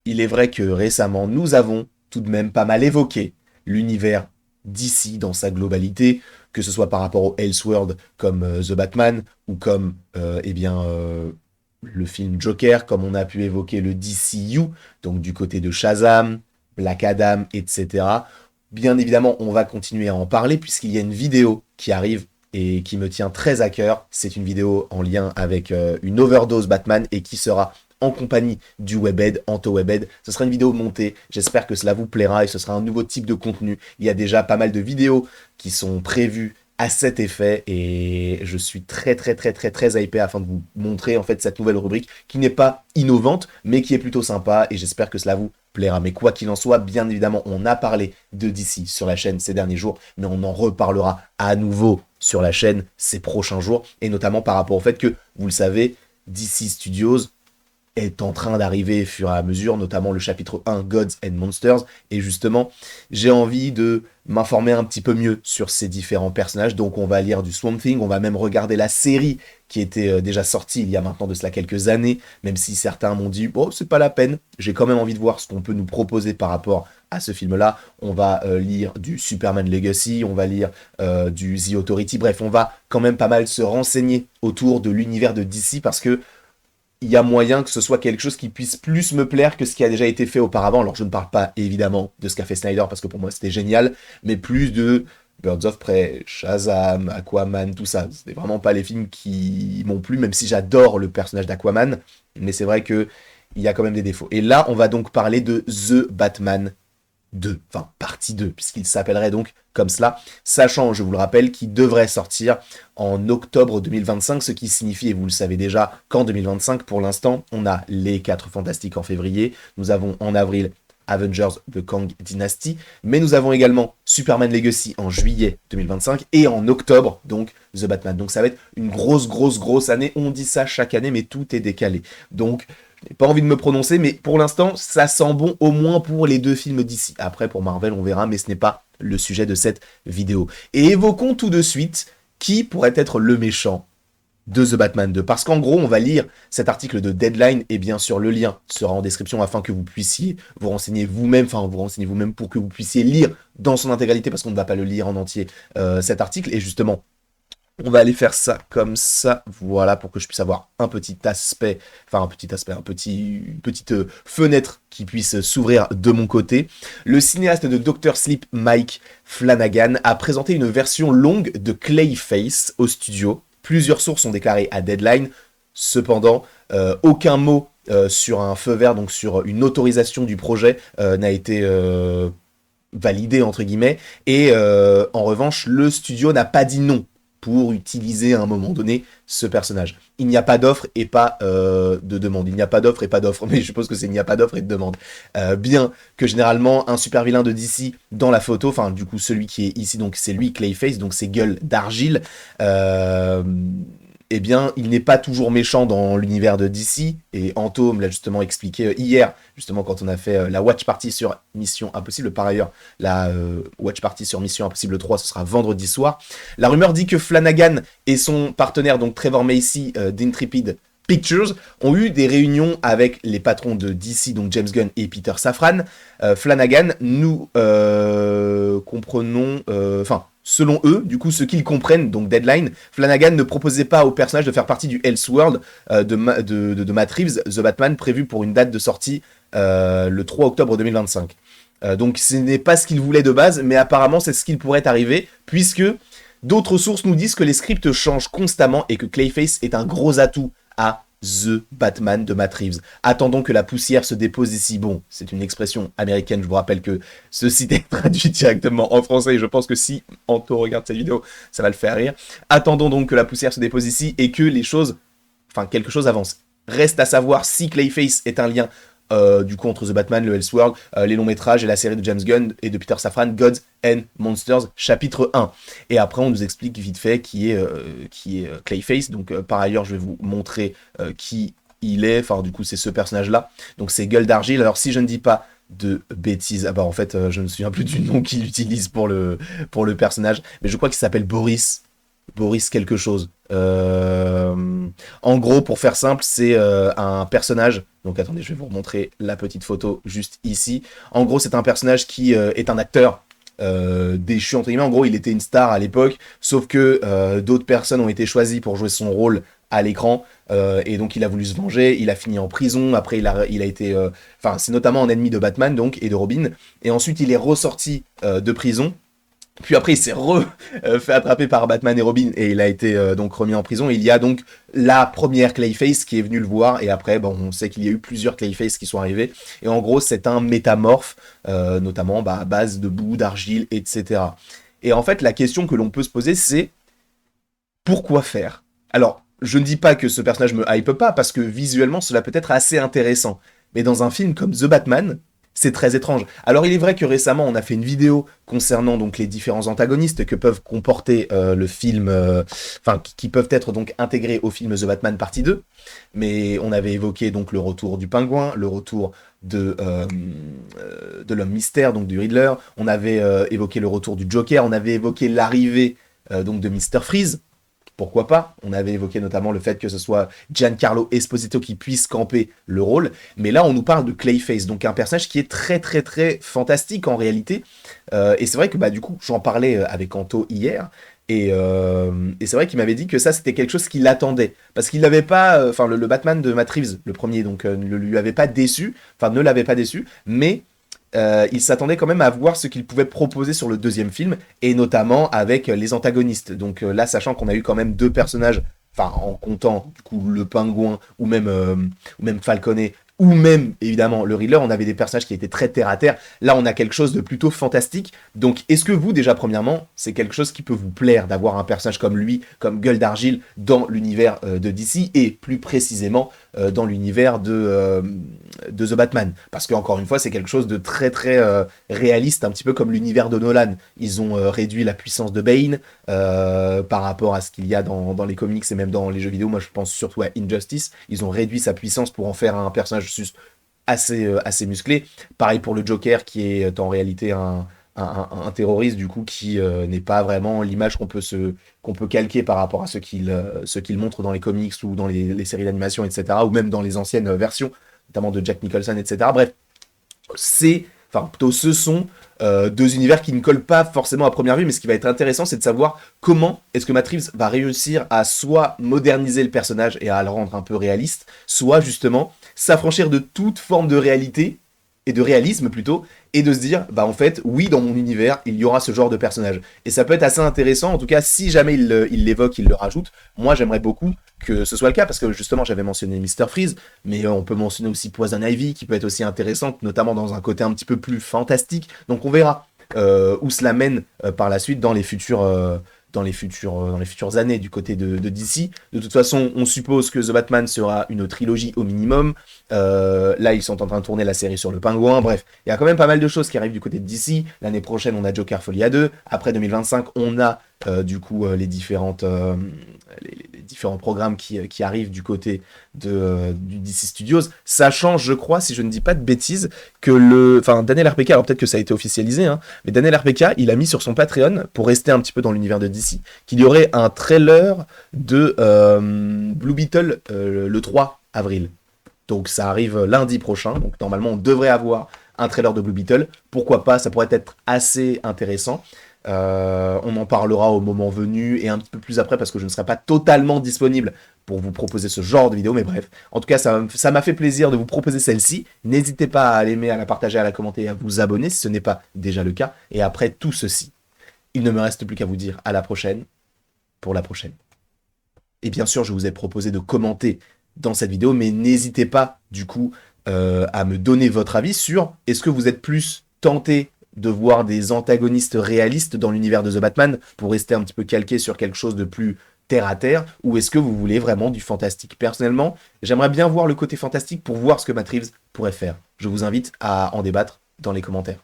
Il est vrai que récemment, nous avons tout de même pas mal évoqué l'univers d'ici dans sa globalité, que ce soit par rapport au Elseworld comme The Batman ou comme le film Joker, comme on a pu évoquer le DCU, donc du côté de Shazam, Black Adam, etc. Bien évidemment, on va continuer à en parler puisqu'il y a une vidéo qui arrive et qui me tient très à cœur. C'est une vidéo en lien avec une overdose Batman et qui sera en compagnie du Webhead, Anto Webhead. Ce sera une vidéo montée, j'espère que cela vous plaira et ce sera un nouveau type de contenu. Il y a déjà pas mal de vidéos qui sont prévues à cet effet et je suis très hypé afin de vous montrer en fait cette nouvelle rubrique qui n'est pas innovante mais qui est plutôt sympa et j'espère que cela vous plaira. Mais quoi qu'il en soit, bien évidemment, on a parlé de DC sur la chaîne ces derniers jours, mais on en reparlera à nouveau sur la chaîne ces prochains jours et notamment par rapport au fait que, vous le savez, DC Studios est en train d'arriver au fur et à mesure, notamment le chapitre 1, Gods and Monsters, et justement, j'ai envie de m'informer un petit peu mieux sur ces différents personnages, donc on va lire du Swamp Thing, on va même regarder la série qui était déjà sortie il y a maintenant de cela quelques années, même si certains m'ont dit, bon, c'est pas la peine, j'ai quand même envie de voir ce qu'on peut nous proposer par rapport à ce film-là, on va lire du Superman Legacy, on va lire du The Authority, bref, on va quand même pas mal se renseigner autour de l'univers de DC, parce que il y a moyen que ce soit quelque chose qui puisse plus me plaire que ce qui a déjà été fait auparavant. Alors je ne parle pas évidemment de ce qu'a fait Snyder parce que pour moi c'était génial, mais plus de Birds of Prey, Shazam, Aquaman, tout ça. C'était vraiment pas les films qui m'ont plu, même si j'adore le personnage d'Aquaman, mais c'est vrai que il y a quand même des défauts. Et là, on va donc parler de The Batman 2, enfin partie 2, puisqu'il s'appellerait donc comme cela, sachant, je vous le rappelle, qu'il devrait sortir en octobre 2025, ce qui signifie, et vous le savez déjà, qu'en 2025, pour l'instant, on a les 4 Fantastiques en février, nous avons en avril Avengers The Kang Dynasty, mais nous avons également Superman Legacy en juillet 2025 et en octobre, donc The Batman. Donc ça va être une grosse année. On dit ça chaque année, mais tout est décalé. Donc je n'ai pas envie de me prononcer, mais pour l'instant, ça sent bon au moins pour les 2 films d'ici. Après, pour Marvel, on verra, mais ce n'est pas le sujet de cette vidéo. Et évoquons tout de suite qui pourrait être le méchant de The Batman 2. Parce qu'en gros, on va lire cet article de Deadline, et bien sûr, le lien sera en description afin que vous puissiez vous renseigner vous-même, pour que vous puissiez lire dans son intégralité, parce qu'on ne va pas le lire en entier, cet article. Et justement, on va aller faire ça comme ça, voilà, pour que je puisse avoir un petit aspect, une petite fenêtre qui puisse s'ouvrir de mon côté. Le cinéaste de Dr. Sleep, Mike Flanagan, a présenté une version longue de Clayface au studio. Plusieurs sources ont déclaré à Deadline, cependant, aucun mot sur un feu vert, donc sur une autorisation du projet, n'a été validé, entre guillemets, et en revanche, le studio n'a pas dit non pour utiliser à un moment donné ce personnage. Il n'y a pas d'offre et pas de demande. Il n'y a pas d'offre et pas d'offre, mais je suppose que c'est il n'y a pas d'offre et de demande. Bien que généralement, un super vilain de DC dans la photo, enfin du coup celui qui est ici, donc c'est lui, Clayface, donc c'est Gueule d'Argile, eh bien, il n'est pas toujours méchant dans l'univers de DC, et Anto me l'a justement expliqué hier, justement quand on a fait la watch party sur Mission Impossible. Par ailleurs, la watch party sur Mission Impossible 3, ce sera vendredi soir. La rumeur dit que Flanagan et son partenaire, donc Trevor Macy d'Intrepid Pictures, ont eu des réunions avec les patrons de DC, donc James Gunn et Peter Safran. Flanagan, nous comprenons... selon eux, du coup, ce qu'ils comprennent, donc Deadline, Flanagan ne proposait pas au personnage de faire partie du Elseworld de Matt Reeves, The Batman, prévu pour une date de sortie le 3 octobre 2025. Donc ce n'est pas ce qu'il voulait de base, mais apparemment c'est ce qu'il pourrait arriver, puisque d'autres sources nous disent que les scripts changent constamment et que Clayface est un gros atout à The Batman de Matt Reeves. Attendons que la poussière se dépose ici. Bon, c'est une expression américaine, je vous rappelle que ceci est traduit directement en français et je pense que si Anto regarde cette vidéo, ça va le faire rire. Attendons donc que la poussière se dépose ici et que les choses, quelque chose avance. Reste à savoir si Clayface est un lien du coup entre The Batman, le Elseworld, les longs métrages et la série de James Gunn et de Peter Safran, Gods and Monsters, chapitre 1. Et après on nous explique vite fait qui est Clayface, donc par ailleurs je vais vous montrer qui il est, du coup c'est ce personnage là, donc c'est Gueule d'Argile. Alors si je ne dis pas de bêtises, en fait je ne me souviens plus du nom qu'il utilise pour le personnage, mais je crois qu'il s'appelle Boris quelque chose. En gros, pour faire simple, c'est un personnage. Donc attendez, je vais vous remontrer la petite photo juste ici. En gros, c'est un personnage qui est un acteur déchu entre guillemets. En gros, il était une star à l'époque, sauf que d'autres personnes ont été choisies pour jouer son rôle à l'écran, et donc il a voulu se venger, il a fini en prison, après il a été... Enfin, c'est notamment un ennemi de Batman, donc, et de Robin, et ensuite il est ressorti de prison, puis après il s'est fait attraper par Batman et Robin, et il a été donc remis en prison, et il y a donc la première Clayface qui est venue le voir, et après, bon, on sait qu'il y a eu plusieurs Clayface qui sont arrivés, et en gros c'est un métamorphe, notamment à base de boue, d'argile, etc. Et en fait, la question que l'on peut se poser, c'est pourquoi faire? Alors, je ne dis pas que ce personnage me hype pas, parce que visuellement, cela peut être assez intéressant. Mais dans un film comme The Batman, c'est très étrange. Alors, il est vrai que récemment, on a fait une vidéo concernant donc les différents antagonistes que peuvent comporter le film, enfin, qui peuvent être donc intégrés au film The Batman partie 2. Mais on avait évoqué donc le retour du Pingouin, le retour de l'homme mystère, donc du Riddler. On avait évoqué le retour du Joker, on avait évoqué l'arrivée donc de Mr. Freeze. Pourquoi pas? On avait évoqué notamment le fait que ce soit Giancarlo Esposito qui puisse camper le rôle, mais là on nous parle de Clayface, donc un personnage qui est très très très fantastique en réalité, et c'est vrai que bah du coup j'en parlais avec Anto hier, et c'est vrai qu'il m'avait dit que ça c'était quelque chose qu'il attendait, parce qu'il n'avait pas, enfin le Batman de Matt Reeves, le premier, donc ne lui avait pas déçu, enfin ne l'avait pas déçu, mais il s'attendait quand même à voir ce qu'il pouvait proposer sur le deuxième film, et notamment avec les antagonistes. Donc là, sachant qu'on a eu quand même deux personnages, enfin en comptant du coup le Pingouin ou même Falconet, ou même évidemment le Riddler, on avait des personnages qui étaient très terre à terre. Là, on a quelque chose de plutôt fantastique. Donc, est-ce que vous, déjà premièrement, c'est quelque chose qui peut vous plaire d'avoir un personnage comme lui, comme Gueule d'Argile, dans l'univers de DC, et plus précisément dans l'univers de The Batman? Parce que encore une fois, c'est quelque chose de très très réaliste, un petit peu comme l'univers de Nolan. Ils ont réduit la puissance de Bane par rapport à ce qu'il y a dans les comics et même dans les jeux vidéo. Moi, je pense surtout à Injustice. Ils ont réduit sa puissance pour en faire un personnage assez musclé. Pareil pour le Joker, qui est en réalité un terroriste, du coup, qui n'est pas vraiment l'image qu'on peut calquer par rapport à ce qu'il montre dans les comics ou dans les séries d'animation, etc., ou même dans les anciennes versions, notamment de Jack Nicholson, etc. Bref, ce sont deux univers qui ne collent pas forcément à première vue, mais ce qui va être intéressant, c'est de savoir comment est-ce que Matt Reeves va réussir à soit moderniser le personnage et à le rendre un peu réaliste, soit justement s'affranchir de toute forme de réalité, et de réalisme plutôt, et de se dire, bah en fait, oui, dans mon univers, il y aura ce genre de personnage. Et ça peut être assez intéressant, en tout cas, si jamais il l'évoque, il le rajoute. Moi, j'aimerais beaucoup que ce soit le cas, parce que justement, j'avais mentionné Mr. Freeze, mais on peut mentionner aussi Poison Ivy, qui peut être aussi intéressante, notamment dans un côté un petit peu plus fantastique. Donc on verra où cela mène par la suite dans les futures années du côté de DC. De toute façon, on suppose que The Batman sera une trilogie au minimum. Là, ils sont en train de tourner la série sur le Pingouin. Bref, il y a quand même pas mal de choses qui arrivent du côté de DC. L'année prochaine, on a Joker Folie à 2. Après 2025, on a les différents programmes qui arrivent du côté du DC Studios. Ça change, je crois, si je ne dis pas de bêtises, que Daniel RPK, alors peut-être que ça a été officialisé, hein, mais Daniel RPK, il a mis sur son Patreon, pour rester un petit peu dans l'univers de DC, qu'il y aurait un trailer de Blue Beetle le 3 avril. Donc ça arrive lundi prochain, donc normalement on devrait avoir un trailer de Blue Beetle. Pourquoi pas, ça pourrait être assez intéressant. On en parlera au moment venu et un petit peu plus après parce que je ne serai pas totalement disponible pour vous proposer ce genre de vidéo, mais bref, en tout cas ça m'a fait plaisir de vous proposer celle-ci. N'hésitez pas à l'aimer, à la partager, à la commenter et à vous abonner si ce n'est pas déjà le cas. Et après tout ceci, il ne me reste plus qu'à vous dire à la prochaine pour la prochaine. Et bien sûr, je vous ai proposé de commenter dans cette vidéo, mais n'hésitez pas du coup à me donner votre avis sur est-ce que vous êtes plus tenté de voir des antagonistes réalistes dans l'univers de The Batman pour rester un petit peu calqué sur quelque chose de plus terre à terre, ou est-ce que vous voulez vraiment du fantastique? Personnellement, j'aimerais bien voir le côté fantastique pour voir ce que Matt Reeves pourrait faire. Je vous invite à en débattre dans les commentaires.